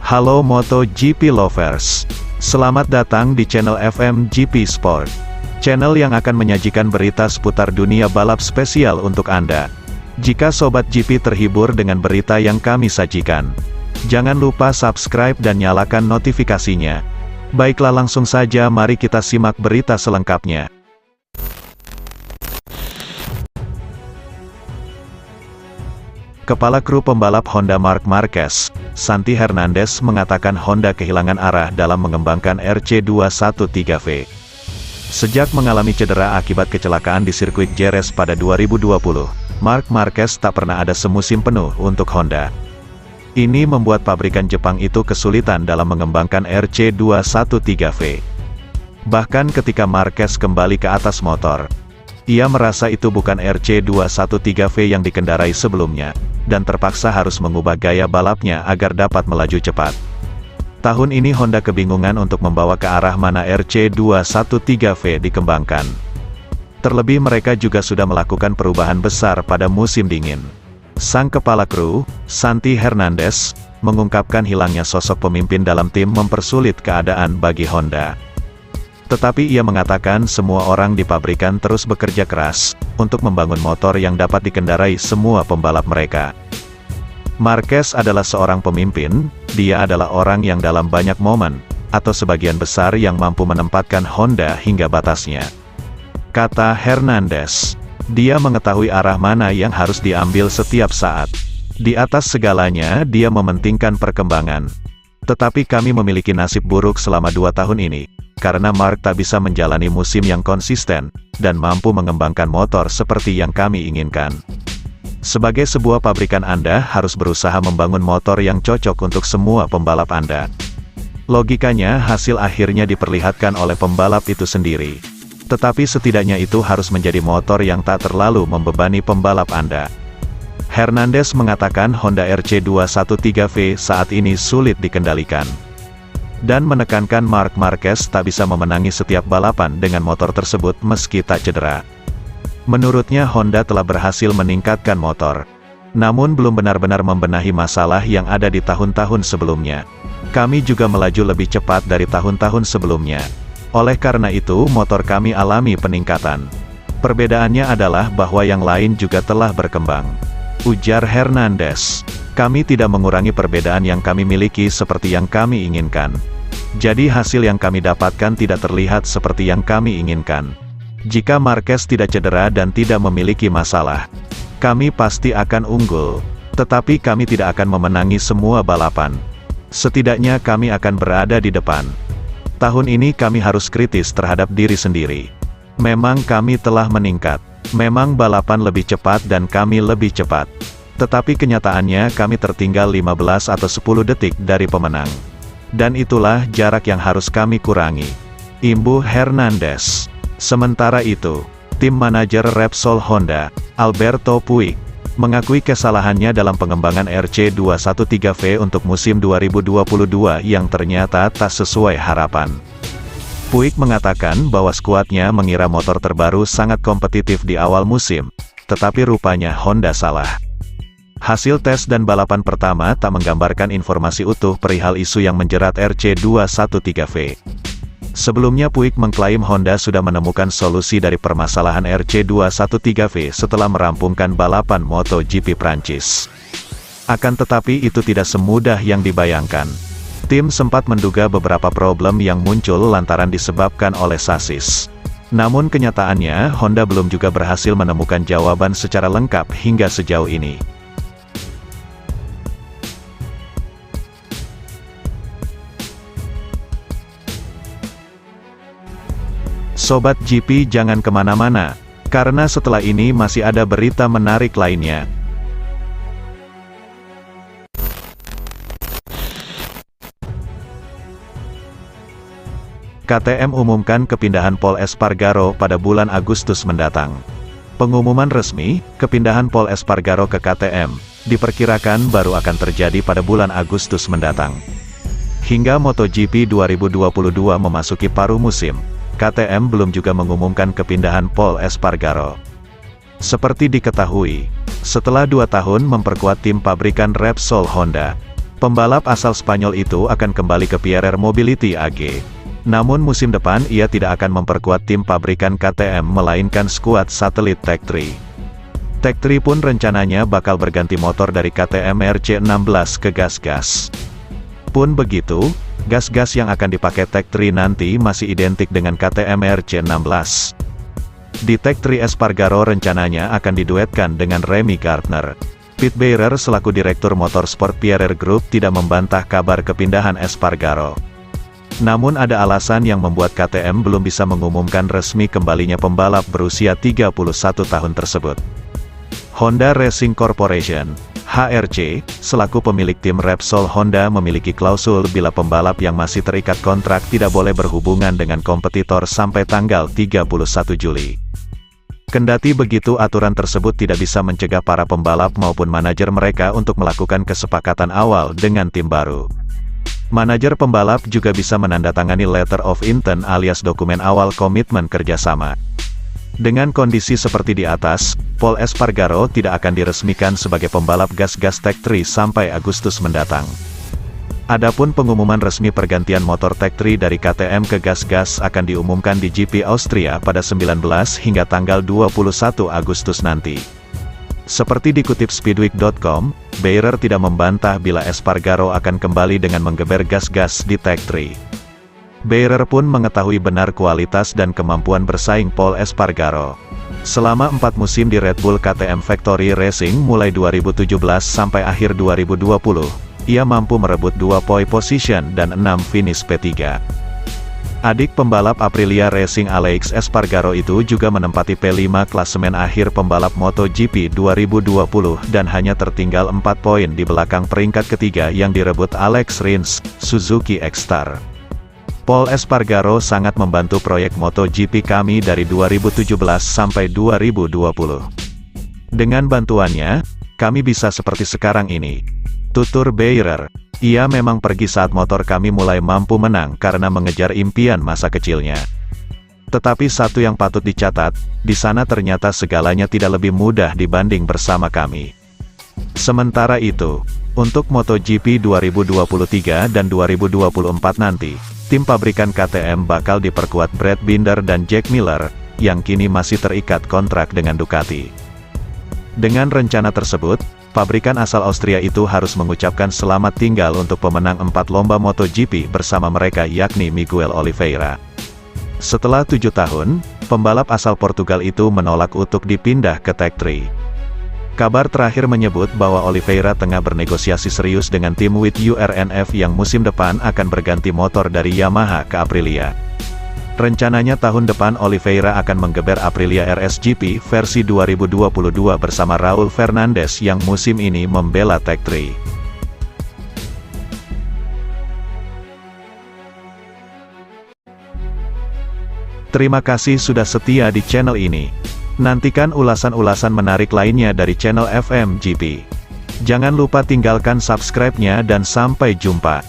Halo MotoGP lovers, selamat datang di channel FMGP Sport, channel yang akan menyajikan berita seputar dunia balap spesial untuk Anda. Jika Sobat GP terhibur dengan berita yang kami sajikan, jangan lupa subscribe dan nyalakan notifikasinya. Baiklah, langsung saja mari kita simak berita selengkapnya. Kepala kru pembalap Honda Marc Marquez, Santi Hernandez mengatakan Honda kehilangan arah dalam mengembangkan RC213V. Sejak mengalami cedera akibat kecelakaan di sirkuit Jerez pada 2020, Marc Marquez tak pernah ada semusim penuh untuk Honda. Ini membuat pabrikan Jepang itu kesulitan dalam mengembangkan RC213V. Bahkan ketika Marquez kembali ke atas motor, ia merasa itu bukan RC213V yang dikendarai sebelumnya, dan terpaksa harus mengubah gaya balapnya agar dapat melaju cepat. Tahun ini Honda kebingungan untuk membawa ke arah mana RC213V dikembangkan. Terlebih mereka juga sudah melakukan perubahan besar pada musim dingin. Sang kepala kru, Santi Hernandez, mengungkapkan hilangnya sosok pemimpin dalam tim mempersulit keadaan bagi Honda. Tetapi ia mengatakan semua orang di pabrikan terus bekerja keras untuk membangun motor yang dapat dikendarai semua pembalap mereka. Marquez adalah seorang pemimpin, dia adalah orang yang dalam banyak momen, atau sebagian besar yang mampu menempatkan Honda hingga batasnya. Kata Hernandez, dia mengetahui arah mana yang harus diambil setiap saat. Di atas segalanya dia mementingkan perkembangan. Tetapi kami memiliki nasib buruk selama 2 tahun ini, karena Marc tak bisa menjalani musim yang konsisten, dan mampu mengembangkan motor seperti yang kami inginkan. Sebagai sebuah pabrikan Anda harus berusaha membangun motor yang cocok untuk semua pembalap Anda. Logikanya hasil akhirnya diperlihatkan oleh pembalap itu sendiri. Tetapi setidaknya itu harus menjadi motor yang tak terlalu membebani pembalap Anda. Hernandez mengatakan Honda RC213V saat ini sulit dikendalikan, dan menekankan Marc Marquez tak bisa memenangi setiap balapan dengan motor tersebut meski tak cedera. Menurutnya Honda telah berhasil meningkatkan motor, namun belum benar-benar membenahi masalah yang ada di tahun-tahun sebelumnya. Kami juga melaju lebih cepat dari tahun-tahun sebelumnya. Oleh karena itu motor kami alami peningkatan. Perbedaannya adalah bahwa yang lain juga telah berkembang, ujar Hernandez. Kami tidak mengurangi perbedaan yang kami miliki seperti yang kami inginkan. Jadi hasil yang kami dapatkan tidak terlihat seperti yang kami inginkan. Jika Marquez tidak cedera dan tidak memiliki masalah, kami pasti akan unggul. Tetapi kami tidak akan memenangi semua balapan. Setidaknya kami akan berada di depan. Tahun ini kami harus kritis terhadap diri sendiri. Memang kami telah meningkat. Memang balapan lebih cepat dan kami lebih cepat. Tetapi kenyataannya kami tertinggal 15 atau 10 detik dari pemenang. Dan itulah jarak yang harus kami kurangi, imbuh Hernandez. Sementara itu, tim manajer Repsol Honda, Alberto Puig, mengakui kesalahannya dalam pengembangan RC213V untuk musim 2022 yang ternyata tak sesuai harapan. Puig mengatakan bahwa skuadnya mengira motor terbaru sangat kompetitif di awal musim, tetapi rupanya Honda salah. Hasil tes dan balapan pertama tak menggambarkan informasi utuh perihal isu yang menjerat RC213V. Sebelumnya Puig mengklaim Honda sudah menemukan solusi dari permasalahan RC213V setelah merampungkan balapan MotoGP Prancis. Akan tetapi itu tidak semudah yang dibayangkan. Tim sempat menduga beberapa problem yang muncul lantaran disebabkan oleh sasis. Namun kenyataannya Honda belum juga berhasil menemukan jawaban secara lengkap hingga sejauh ini. Sobat GP jangan kemana-mana, karena setelah ini masih ada berita menarik lainnya. KTM umumkan kepindahan Pol Espargaro pada bulan Agustus mendatang. Pengumuman resmi, kepindahan Pol Espargaro ke KTM, diperkirakan baru akan terjadi pada bulan Agustus mendatang. Hingga MotoGP 2022 memasuki paruh musim, KTM belum juga mengumumkan kepindahan Pol Espargaro. Seperti diketahui, Setelah 2 tahun memperkuat tim pabrikan Repsol Honda, pembalap asal Spanyol itu akan kembali ke Pierer Mobility AG. Namun musim depan ia tidak akan memperkuat tim pabrikan KTM melainkan skuad satelit Tech 3. Tech 3 pun rencananya bakal berganti motor dari KTM RC16 ke gas-gas. Pun begitu, gas-gas yang akan dipakai Tech 3 nanti masih identik dengan KTM RC16. Di Tech 3 Espargaro rencananya akan diduetkan dengan Remy Gardner. Pete Beirer selaku Direktur Motorsport Pierer Group tidak membantah kabar kepindahan Espargaro. Namun ada alasan yang membuat KTM belum bisa mengumumkan resmi kembalinya pembalap berusia 31 tahun tersebut. Honda Racing Corporation, HRC, selaku pemilik tim Repsol Honda memiliki klausul bila pembalap yang masih terikat kontrak tidak boleh berhubungan dengan kompetitor sampai tanggal 31 Juli. Kendati begitu, aturan tersebut tidak bisa mencegah para pembalap maupun manajer mereka untuk melakukan kesepakatan awal dengan tim baru. Manajer pembalap juga bisa menandatangani letter of intent alias dokumen awal komitmen kerjasama. Dengan kondisi seperti di atas, Pol Espargaro tidak akan diresmikan sebagai pembalap gas-gas Tech 3 sampai Agustus mendatang. Adapun pengumuman resmi pergantian motor Tech 3 dari KTM ke gas-gas akan diumumkan di GP Austria pada 19 hingga tanggal 21 Agustus nanti. Seperti dikutip Speedweek.com, Beirer tidak membantah bila Espargaro akan kembali dengan menggeber gas-gas di Tech 3. Beirer pun mengetahui benar kualitas dan kemampuan bersaing Pol Espargaro. Selama 4 musim di Red Bull KTM Factory Racing mulai 2017 sampai akhir 2020, ia mampu merebut 2 pole position dan 6 finish P3. Adik pembalap Aprilia Racing Aleix Espargaro itu juga menempati P5 klasemen akhir pembalap MotoGP 2020 dan hanya tertinggal 4 poin di belakang peringkat ketiga yang direbut Alex Rins, Suzuki X-Star. Pol Espargaro sangat membantu proyek MotoGP kami dari 2017 sampai 2020. Dengan bantuannya, kami bisa seperti sekarang ini, tutur Beirer. Ia memang pergi saat motor kami mulai mampu menang karena mengejar impian masa kecilnya. Tetapi satu yang patut dicatat, di sana ternyata segalanya tidak lebih mudah dibanding bersama kami. Sementara itu, untuk MotoGP 2023 dan 2024 nanti, tim pabrikan KTM bakal diperkuat Brad Binder dan Jack Miller, yang kini masih terikat kontrak dengan Ducati. Dengan rencana tersebut, pabrikan asal Austria itu harus mengucapkan selamat tinggal untuk pemenang 4 lomba MotoGP bersama mereka yakni Miguel Oliveira. Setelah 7 tahun, pembalap asal Portugal itu menolak untuk dipindah ke Tech 3. Kabar terakhir menyebut bahwa Oliveira tengah bernegosiasi serius dengan tim WIT URNF yang musim depan akan berganti motor dari Yamaha ke Aprilia. Rencananya tahun depan Oliveira akan menggeber Aprilia RSGP versi 2022 bersama Raul Fernandez yang musim ini membela Tech 3. Terima kasih sudah setia di channel ini. Nantikan ulasan-ulasan menarik lainnya dari channel FMGP. Jangan lupa tinggalkan subscribe-nya dan sampai jumpa.